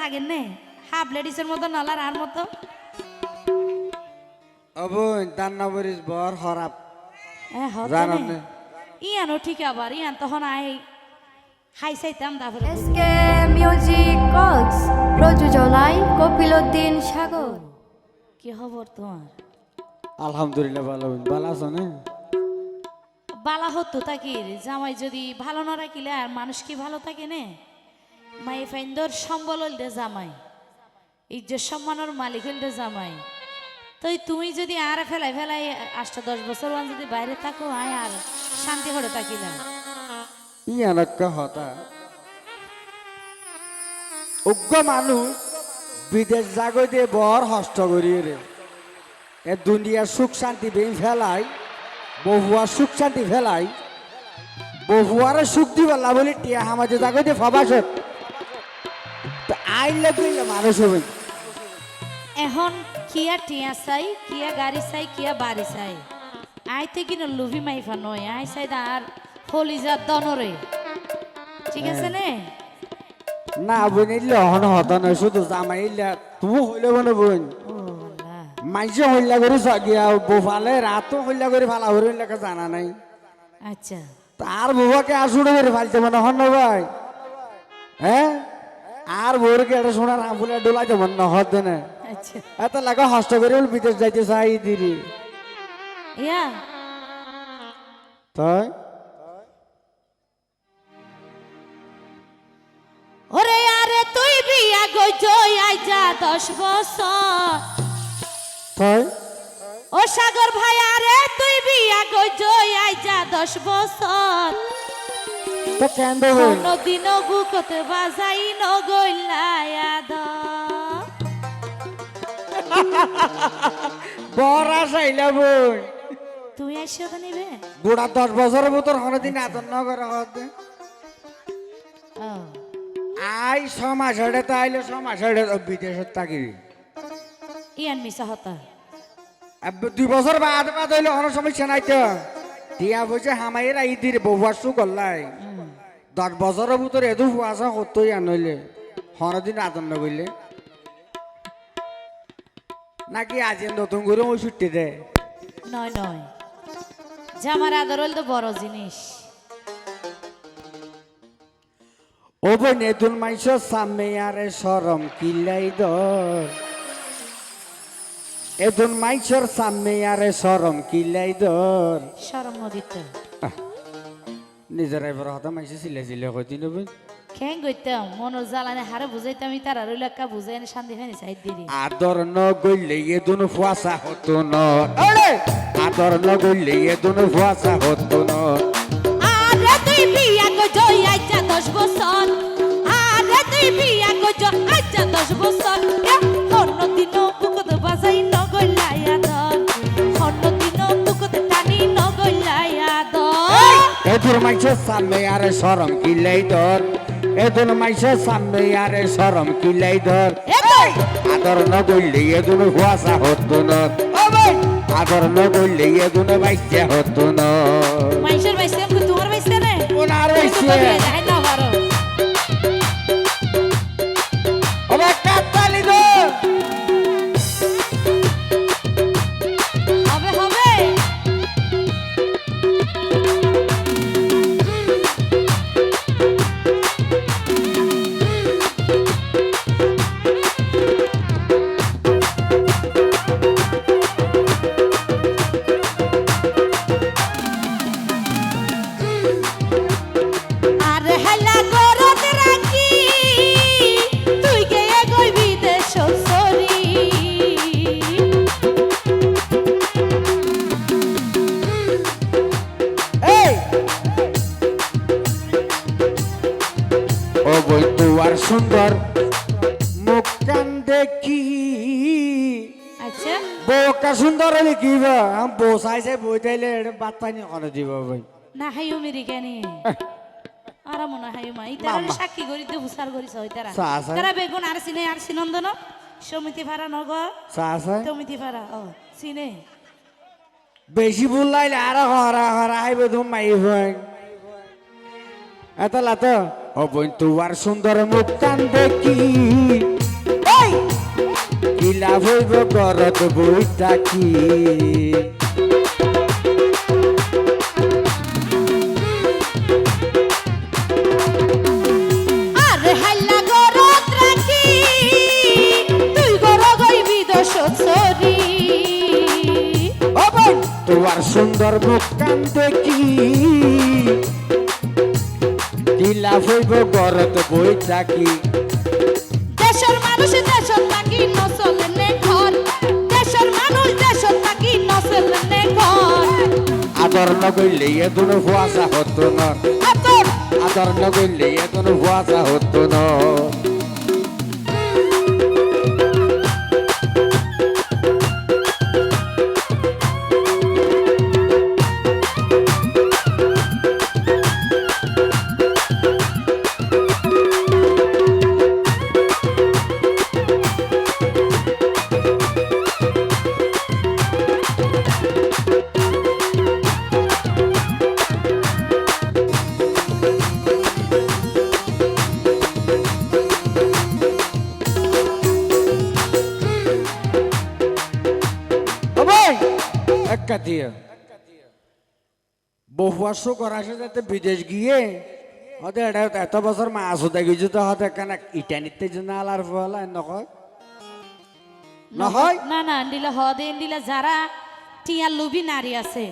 লাগেন নে হাফ লেডিসের মতো নলার আর মতো অবন দান্না বরিস বর খারাপ জানেন ইয়ানো ঠিক আবার ইয়ান তখন আই হাই চাইতাম তারপরে এসকে মিউজিক কক্স প্রযোজনায় কপিলউদ্দিন সাগর। কি খবর তোমার? আলহামদুলিল্লাহ ভালো ভালো আছো না? বালা হতো তাকি জামাই যদি ভালো না রাখিলে আর মানুষ কি ভালো থাকে নে মাই ফাইন্দর সম্বল হইল জামাই ইজ্জত সম্মানের মালিক হইল জামাই তো তুমি যদি আর ফেলাই ফেলাই 8-10 বছর যদি বাইরে থাকো আয় আর শান্তি করে থাকিলাম ইয়ানক্কা হতা উগ্র মানুষ বিদেশ জাগই দিয়ে বর হস্ত করিয়ে রে এ দুনিয়ার সুখ শান্তি বেই ফেলাই বহুয়ার সুখ শান্তি ফেলাই বহুয়ারে সুখ দিবাল্লা বলি টিয়া আমাদের জাগই দিয়ে ফবাসত আইলে কইলে মানুষ হবে এখন কিয়া টিয়া চাই কিয়া গাড়ি চাই কিয়া বাড়ি চাই আইতে কিনা লুভি মাইফা নয় আই চাই আর ফলিজার দনরে ঠিক আছে নে না বোন ইলে হন হতা নয় শুধু জামাই ইলে তুমি হইলে বনে বোন ও আল্লাহ মাইসে হইলা করে গিয়া বোফালে রাতও হইলা করে ফালা হরিণ লেখা জানা নাই আচ্ছা তার বউকে আর শুনে করে ফালতে মনে হন ভাই হ্যাঁ আর বউরকে একটা সোনার আমফুলে ডোলাইতে মনে হত না আচ্ছা এত লাগা হস্ত করে বিদেশ যাইতে চাই দিদি ইয়া তাই ওরে আরে তুই বিয়া গজই আইজা 10 বছর তাই ও সাগর ভাই আরে তুই বিয়া গজই আইজা 10 বছর তো কেন দেবে কোনদিনও বুকতে বাজাই নগইলায়াদ বড়া চাইলা বোন তুই আইসো তো নিবে বুড়া 10 বছরের ভিতর হরদিন আদর ন করে হতে ও আই সমাজ হেড়ে তো আইলে সমাজ হেড়ে বিদেশত থাকি ইয়ান মিছা হতা 2 বছর বাদ বাদ হইলে অনেক সমস্যা নাই তো টিয়া বসে হামাইয়ের আই দিয়ে বহুয়ার সু করলাই 10 বছরের ভিতরে এদু ফুয়াশা হতই আনইলে হরদিন আদর ন করলে নাকি আজ নতুন করে ওই ছুটি দে নয় নয় জামার আদর হইল তো বড় জিনিস ও বোন এদুন মাইসর সামনে আরে সরম কিলাই দর এদুন মাইসর সামনে আরে সরম কিলাই দর শরম নদীত নিজের এবার হতা মাইসে সিলে সিলে কই দিন বোন খেং গইতাম মনোর জ্বালানে হারে বুঝাইতাম তার আর এলাকা বুঝাই শান্তি ফানি সাইড দিলি আদর ন গইলে এদুন ফুয়াশা হতো ন আরে আদর ন গইলে এদুন ফুয়াশা হতো ন আরে তুই বিয়া গজই আইজা 10 বছর আরে তুই বিয়া গজই আইজা 10 বছর কোনদিনও বুকতে বাজাই নগইলায়াদ কোনদিনও বুকতে টানি নগইলায়াদ এদুন মাইসর সামনে আরে সরম কিলাই দর এদুন মাইসর সামনে আরে সরম কিলাই দর এতই আদর ন গইলে এদুন ফুয়াশা হতো ন আদর ন গইলে এদুন বাইসা হতো ন মাইশের বাইসে আমি তোমার বাইসে নে ওনার বাইসে যাই না পারো ওরে কাতালি দো হবে হবে আরে হেলা গরত রাখি তুই কে গই বিদেশ সরি এই ও বই তুয়ার সুন্দর মুখ কান দেখি আচ্ছা বউকা সুন্দর হলে কি বউ চাইছে বই তাইলে বাদ পানি করে দিব বই না হাইও মেরি কেনি আরা মনে হাইও মা ইতারা মামা। সাক্ষী করি দে হুসার করিছ ইতারা চা আছে? তারা বেগুন আর সিনে আর সিনন্দন সমিতি ভাড়া নগ চাষা সমিতি ভাড়া ও সিনে বেশি ভুল লাইলে আর হরা হরা আইবে তুমি মাই ভাই এত লাতো ও বই তুয়ার সুন্দর মুখ কান দেখি হইব গরত বইটা কি আরে হাল্লা গরত রাখি তুই গর গইবি দশরি অবন তোমার সুন্দর মুখ কান দেখি দিলা হইব গরত বইটা কি দেশের মানুষ দেশত থাকি নচলেনে ঘর দেশের মানুষ দেশত থাকি নচলেনে ঘর আদর নগইলে এদুনো হুয়াশা হতো না আতর আদর নগইলে এদুনো হুয়াশা হতো না একটা দিয়ে বহুয়ার শো করা যাতে বিদেশ গিয়ে হতে এত বছর মাছ হতে গেছে তো হতে কেন ইটা নিতে জন্য আলার ফলা নকয় নহয় না না এন্ডিলা হদে এন্ডিলা যারা টিয়া লুবি নারী আছে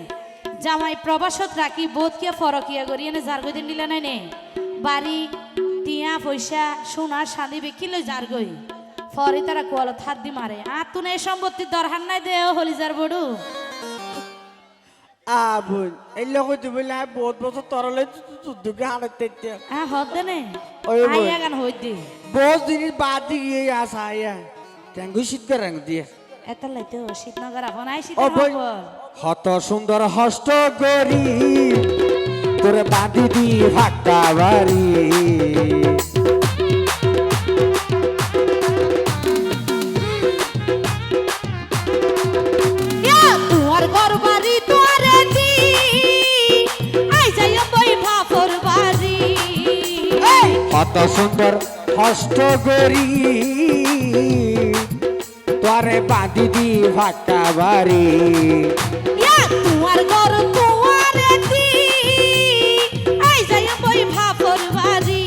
জামাই প্রবাসত রাখি বোধ কিয়া ফরকিয়া করি এনে যার গই দিন দিলা নাই নে বাড়ি টিয়া পয়সা সোনার শাদি বেকি লই যার গই ফরে তারা কোয়ালত হাত দি মারে আর তুনে এই সম্পত্তির দরকার নাই দে হলি যার বড়ু আবুন এই লোক বলে বহুত বছর তরলে দুকে হারাতে হদ দে নে ওই বই। আইয়া গান হই দি বহুত জিনিস বাদ দিয়ে আসা আয়া ট্যাঙ্গু শীত করে রঙ দিয়ে এত লাইতে শীতনগর আপন আই শীত ও বই হত সুন্দর হস্ত করি তোরে বাঁধি দি ফাঁকা বাড়ি তুয়ার ঘর বাড়ি তোরে দি আই যাই বই ভাফর বাড়ি কত সুন্দর হস্ত করি তোরে বাঁধি দি ফাঁকা বাড়ি তুয়ার ঘর তোরে দি আই যাই বই ভাফর বাড়ি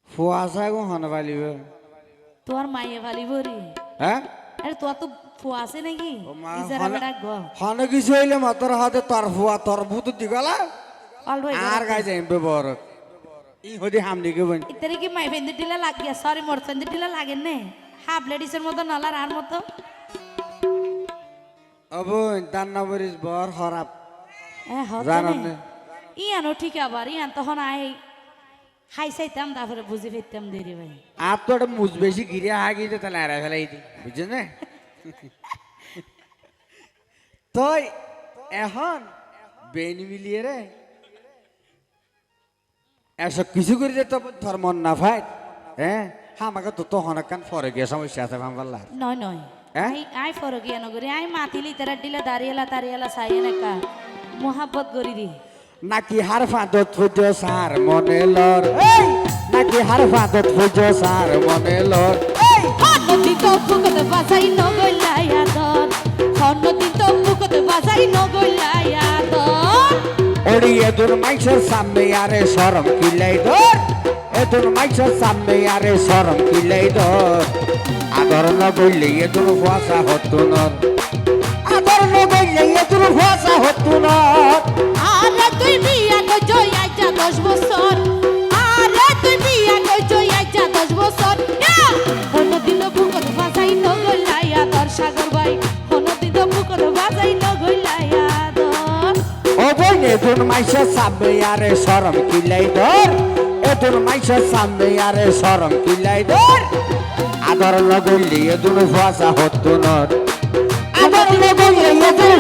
ফুয়াশা গো হন বালিব তোর মাইয়ে ভালি ভরি হ্যাঁ আরে তোর তো ফুয়া আছে নাকি ইজারা বেড়া গ হন কিছু হইলে মাতর হাতে তোর ফুয়া তোর ভূত দিগলা অল ভাই আর গাই যাই ব্যবহার ই হদি হামনি কে বন ইতারে কি মাই ফেন্দি টিলা লাগিয়া সরি মোর ফেন্দি টিলা লাগেন নে হাফ লেডিসের মতো নলার আর মতো অবন দান্নাবরিস বর খারাপ হদ জানো নে না ইয়ানো ঠিক আবার ইয়ান তখন আই হাই চাইতাম তারপরে বুঝি ফেরতাম দেরি ভাই আর তো একটা মুজ বেশি গিরে হাগিতে তাহলে আর ফেলাই দি বুঝছেন না তুই এখন বেন মিলিয়ে রে এসব কিছু করে যে তোর ধর্ম না ভাই হ্যাঁ আমাকে তো তখন কান পরে গিয়ে সমস্যা আছে ভাবলার নয় নয় হ্যাঁ? আই ফরকিয়া নগরি আই মাতিলি তারা দিলা দাঁড়িয়েলা তারিয়েলা সাইয়ে নাকা মোহাব্বত করি দি নাকি হার ফাঁদত ফুজ সার মনে লর এই নাকি হার ফাঁদত ফুজ সার মনে লর এই হন্নতি তো বুকতে বাজাই নগইলাইয়া দর হন্নতি তো বুকতে বাজাই নগইলাইয়া দর ওড়ি এদুর মাইসের সামনে আরে শরম কিলাই ধর এদুর মাইসের সামনে আরে শরম কিলাই ধর আদর ন বললে এদুর ভাষা হতো না আদর ন বললে এদুর ভাষা হতো না আরে তুই বিয়া কইছো আইজা 10 বছর আরে তুই বিয়া কইছো আইজা 10 বছর হন্নতি তো বুকতে বাজাই নগইলাইয়া দর সাগর ভাই হন্নতি তো বুকতে বাজাই নগইলাইয়া দর ও বই এদুর মাইসের সামনে আরে শরম কিলাই ধর এদুর মাইসের সামনে আরে শরম কিলাই ধর আদর ন বললে এদুর ভাষা হতো না আদর ন বললে এদুর